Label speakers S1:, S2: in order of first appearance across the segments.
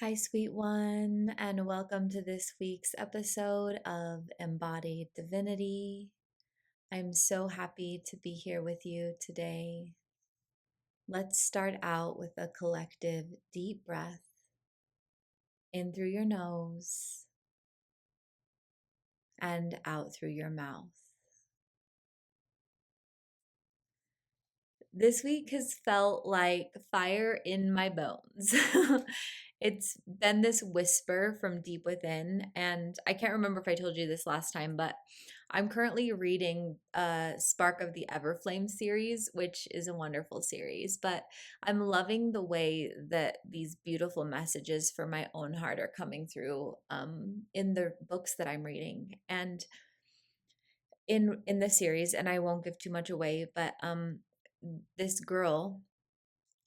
S1: Hi, sweet one, and welcome to this week's episode of Embodied Divinity. I'm so happy to be here with you today. Let's start out with a collective deep breath in through your nose and out through your mouth. This week has felt like fire in my bones. It's been this whisper from deep within, and I can't remember if I told you this last time, but I'm currently reading Spark of the Everflame series, which is a wonderful series. But I'm loving the way that these beautiful messages for my own heart are coming through in the books that I'm reading. And in the series, and I won't give too much away, but this girl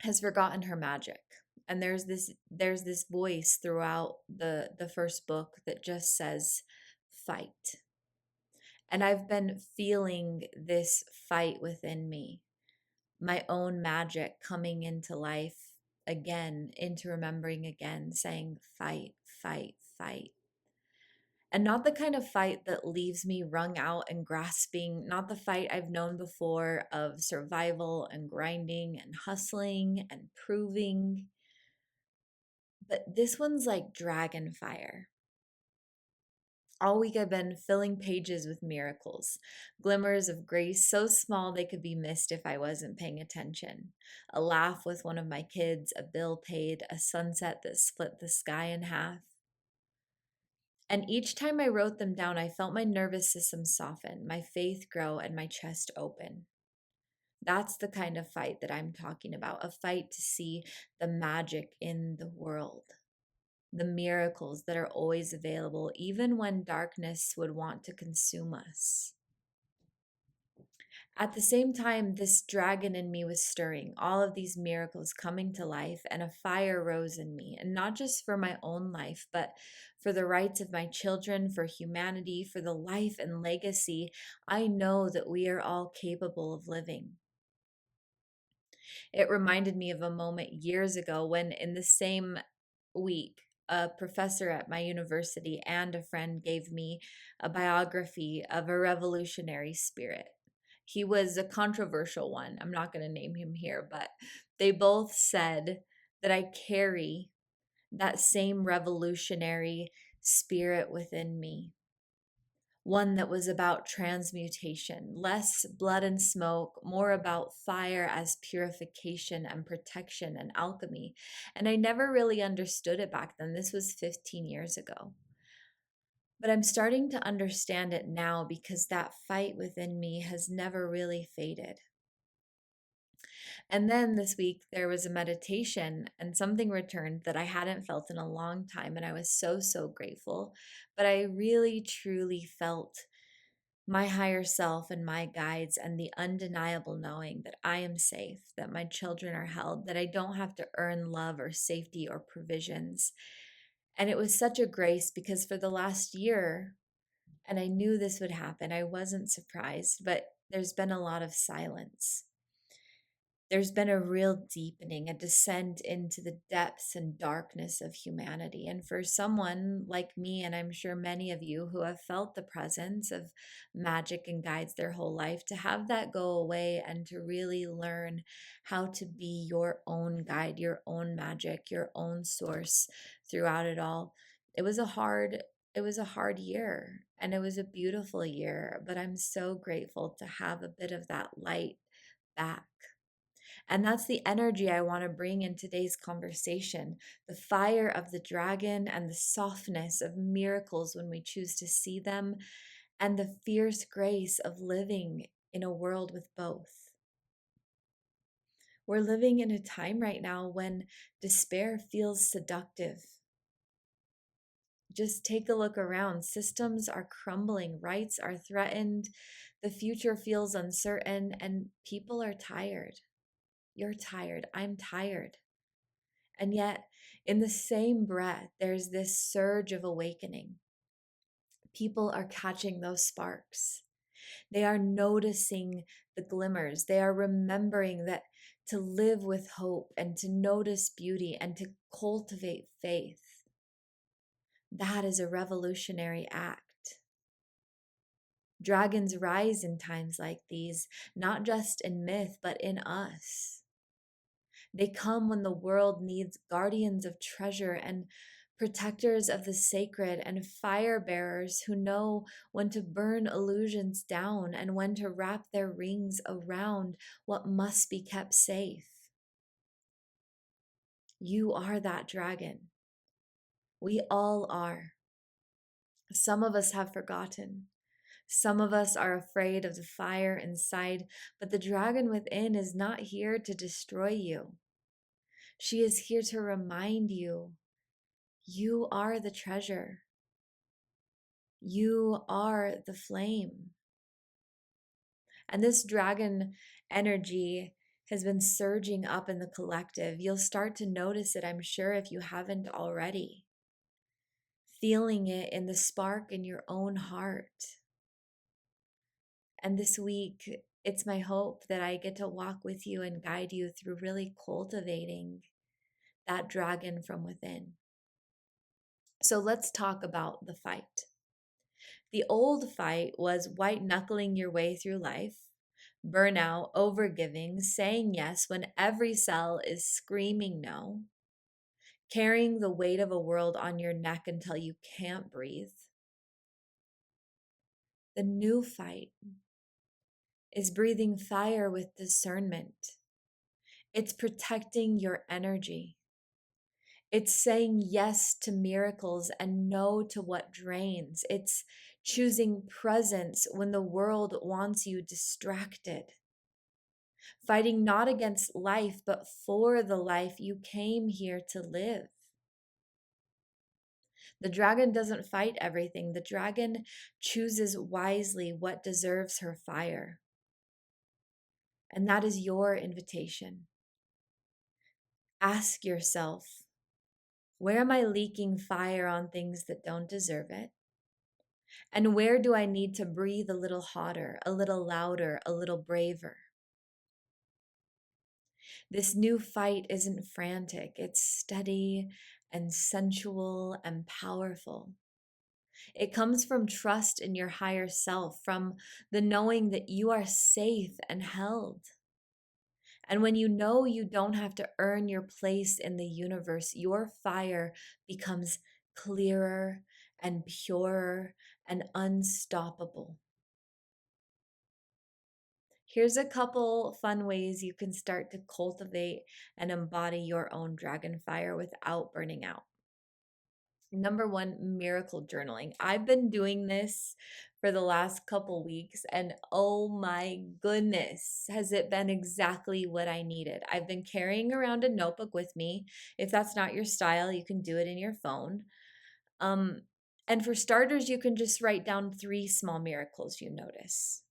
S1: has forgotten her magic, and there's this voice throughout the first book that just says fight. And I've been feeling this fight within me, my own magic coming into life again, into remembering again, saying fight, fight, fight. And not the kind of fight that leaves me wrung out and grasping, not the fight I've known before of survival and grinding and hustling and proving. But this one's like dragon fire. All week I've been filling pages with miracles, glimmers of grace so small they could be missed if I wasn't paying attention. A laugh with one of my kids, a bill paid, a sunset that split the sky in half. And each time I wrote them down, I felt my nervous system soften, my faith grow, and my chest open. That's the kind of fight that I'm talking about, a fight to see the magic in the world, the miracles that are always available, even when darkness would want to consume us. At the same time, this dragon in me was stirring, all of these miracles coming to life, and a fire rose in me, and not just for my own life, but for the rights of my children, for humanity, for the life and legacy I know that we are all capable of living. It reminded me of a moment years ago when, in the same week, a professor at my university and a friend gave me a biography of a revolutionary spirit. He was a controversial one. I'm not going to name him here, but they both said that I carry that same revolutionary spirit within me, one that was about transmutation, less blood and smoke, more about fire as purification and protection and alchemy. And I never really understood it back then. This was 15 years ago. But I'm starting to understand it now because that fight within me has never really faded. And then this week, there was a meditation and something returned that I hadn't felt in a long time. And I was so, so grateful. But I really, truly felt my higher self and my guides, and the undeniable knowing that I am safe, that my children are held, that I don't have to earn love or safety or provisions. And it was such a grace because for the last year, and I knew this would happen, I wasn't surprised, but there's been a lot of silence. There's been a real deepening, a descent into the depths and darkness of humanity. And for someone like me, and I'm sure many of you who have felt the presence of magic and guides their whole life, to have that go away and to really learn how to be your own guide, your own magic, your own source throughout it all. It was a hard year, and it was a beautiful year, but I'm so grateful to have a bit of that light back. And that's the energy I want to bring in today's conversation, the fire of the dragon and the softness of miracles when we choose to see them, and the fierce grace of living in a world with both. We're living in a time right now when despair feels seductive. Just take a look around. Systems are crumbling, rights are threatened, the future feels uncertain, and people are tired. You're tired. I'm tired. And yet, in the same breath, there's this surge of awakening. People are catching those sparks. They are noticing the glimmers. They are remembering that to live with hope and to notice beauty and to cultivate faith. That is a revolutionary act. Dragons rise in times like these, not just in myth, but in us. They come when the world needs guardians of treasure and protectors of the sacred and fire bearers who know when to burn illusions down and when to wrap their rings around what must be kept safe. You are that dragon. We all are. Some of us have forgotten. Some of us are afraid of the fire inside, but the dragon within is not here to destroy you. She is here to remind you, you are the treasure. You are the flame. And this dragon energy has been surging up in the collective. You'll start to notice it, I'm sure, if you haven't already. Feeling it in the spark in your own heart. And this week, it's my hope that I get to walk with you and guide you through really cultivating that dragon from within. So let's talk about the fight. The old fight was white knuckling your way through life, burnout, overgiving, saying yes when every cell is screaming no, carrying the weight of a world on your neck until you can't breathe. The new fight is breathing fire with discernment. It's protecting your energy. It's saying yes to miracles and no to what drains. It's choosing presence when the world wants you distracted. Fighting not against life, but for the life you came here to live. The dragon doesn't fight everything. The dragon chooses wisely what deserves her fire. And that is your invitation. Ask yourself, where am I leaking fire on things that don't deserve it? And where do I need to breathe a little hotter, a little louder, a little braver? This new fight isn't frantic, it's steady and sensual and powerful. It comes from trust in your higher self, from the knowing that you are safe and held. And when you know you don't have to earn your place in the universe, your fire becomes clearer and purer and unstoppable. Here's a couple fun ways you can start to cultivate and embody your own dragon fire without burning out. Number one, miracle journaling. I've been doing this for the last couple weeks, and oh my goodness, has it been exactly what I needed. I've been carrying around a notebook with me. If that's not your style, you can do it in your phone. Um, and for starters, you can just write down 3 small miracles you notice.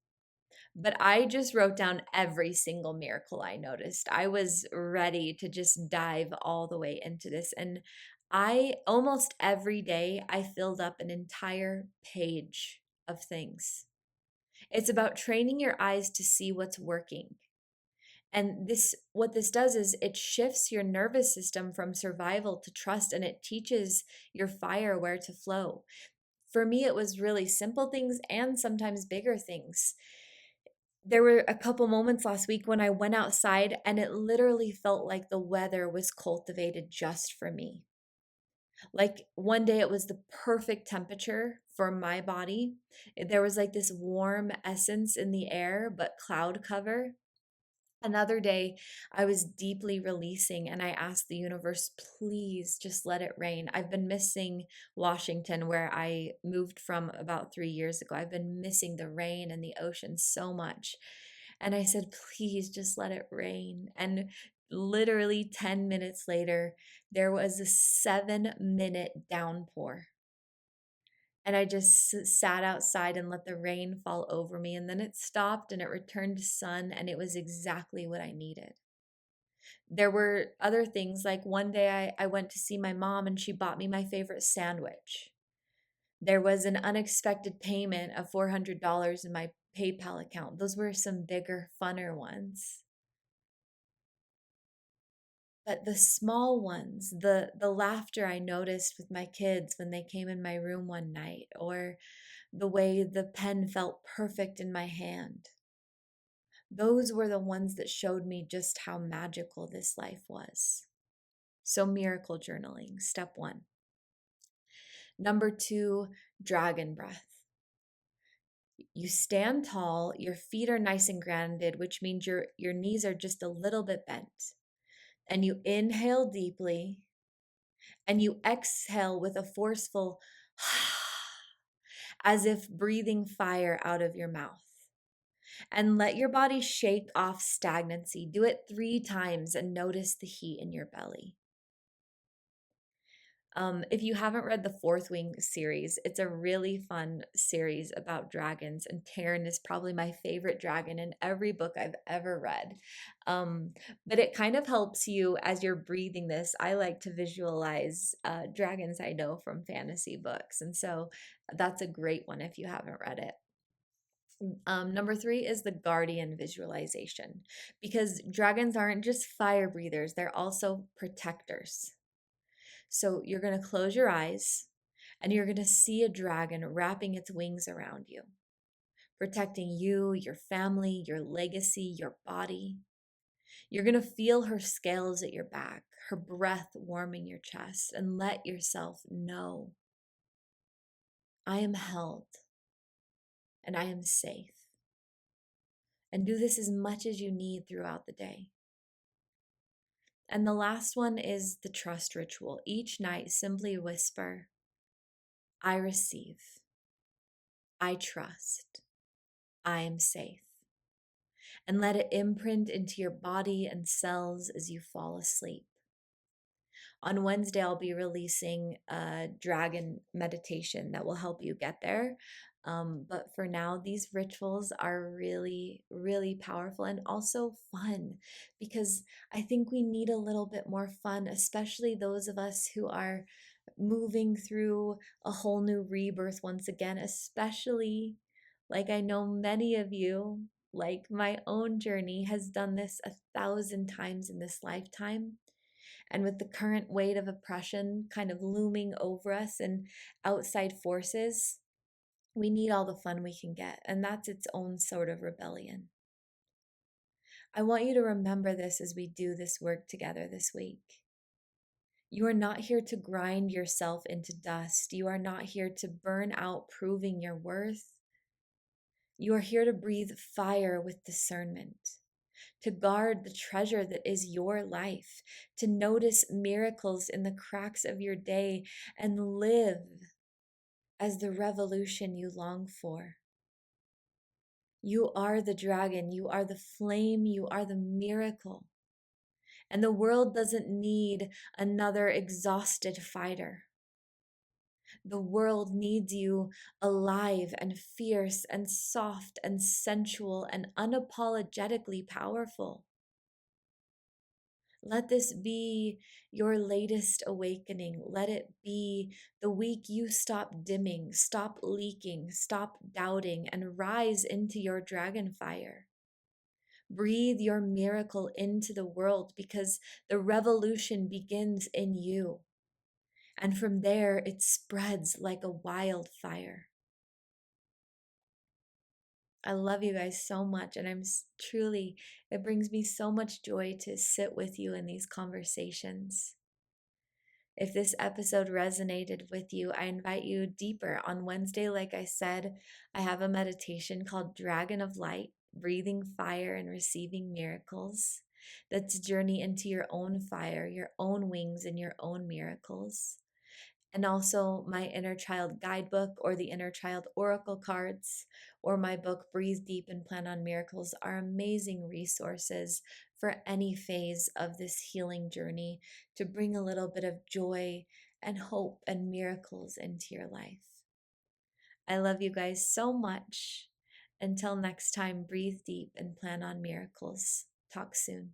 S1: But I just wrote down every single miracle I noticed. I was ready to just dive all the way into this. And I almost every day, I filled up an entire page of things. It's about training your eyes to see what's working. And what this does is it shifts your nervous system from survival to trust, and it teaches your fire where to flow. For me, it was really simple things and sometimes bigger things. There were a couple moments last week when I went outside and it literally felt like the weather was cultivated just for me. Like one day it was the perfect temperature for my body. There was like this warm essence in the air, but cloud cover. Another day, I was deeply releasing and I asked the universe, please just let it rain. I've been missing Washington, where I moved from about 3 years ago. I've been missing the rain and the ocean so much. And I said, please just let it rain. And literally 10 minutes later, there was a 7-minute downpour. And I just sat outside and let the rain fall over me. And then it stopped and it returned to sun. And it was exactly what I needed. There were other things, like one day I went to see my mom and she bought me my favorite sandwich. There was an unexpected payment of $400 in my PayPal account. Those were some bigger, funner ones. But the small ones, the laughter I noticed with my kids when they came in my room one night, or the way the pen felt perfect in my hand, those were the ones that showed me just how magical this life was. So, miracle journaling, step one. Number two, dragon breath. You stand tall, your feet are nice and grounded, which means your knees are just a little bit bent. And you inhale deeply and you exhale with a forceful as if breathing fire out of your mouth. And let your body shake off stagnancy. Do it 3 times and notice the heat in your belly. If you haven't read the Fourth Wing series, it's a really fun series about dragons, and Taryn is probably my favorite dragon in every book I've ever read. But it kind of helps you as you're breathing this. I like to visualize dragons I know from fantasy books, and so that's a great one if you haven't read it. Number 3 is the guardian visualization, because dragons aren't just fire breathers, they're also protectors. So you're going to close your eyes and you're going to see a dragon wrapping its wings around you, protecting you, your family, your legacy, your body. You're going to feel her scales at your back, her breath warming your chest, and let yourself know, I am held and I am safe. And do this as much as you need throughout the day. And the last one is the trust ritual. Each night, simply whisper, I receive, I trust, I am safe. And let it imprint into your body and cells as you fall asleep. On Wednesday, I'll be releasing a dragon meditation that will help you get there. But for now, these rituals are really, really powerful and also fun, because I think we need a little bit more fun, especially those of us who are moving through a whole new rebirth once again, especially like I know many of you, like my own journey, has done this 1,000 times in this lifetime. And with the current weight of oppression kind of looming over us and outside forces, we need all the fun we can get. And that's its own sort of rebellion. I want you to remember this as we do this work together this week. You are not here to grind yourself into dust. You are not here to burn out proving your worth. You are here to breathe fire with discernment, to guard the treasure that is your life, to notice miracles in the cracks of your day and live as the revolution you long for. You are the dragon, you are the flame, you are the miracle. And the world doesn't need another exhausted fighter. The world needs you alive and fierce and soft and sensual and unapologetically powerful. Let this be your latest awakening. Let it be the week you stop dimming, stop leaking, stop doubting, and rise into your dragon fire. Breathe your miracle into the world, because the revolution begins in you. And from there, it spreads like a wildfire. I love you guys so much, and truly, it brings me so much joy to sit with you in these conversations. If this episode resonated with you, I invite you deeper. On Wednesday, like I said, I have a meditation called Dragon of Light, Breathing Fire and Receiving Miracles. That's a journey into your own fire, your own wings, and your own miracles. And also my Inner Child Guidebook, or the Inner Child Oracle cards, or my book Breathe Deep and Plan on Miracles are amazing resources for any phase of this healing journey, to bring a little bit of joy and hope and miracles into your life. I love you guys so much. Until next time, breathe deep and plan on miracles. Talk soon.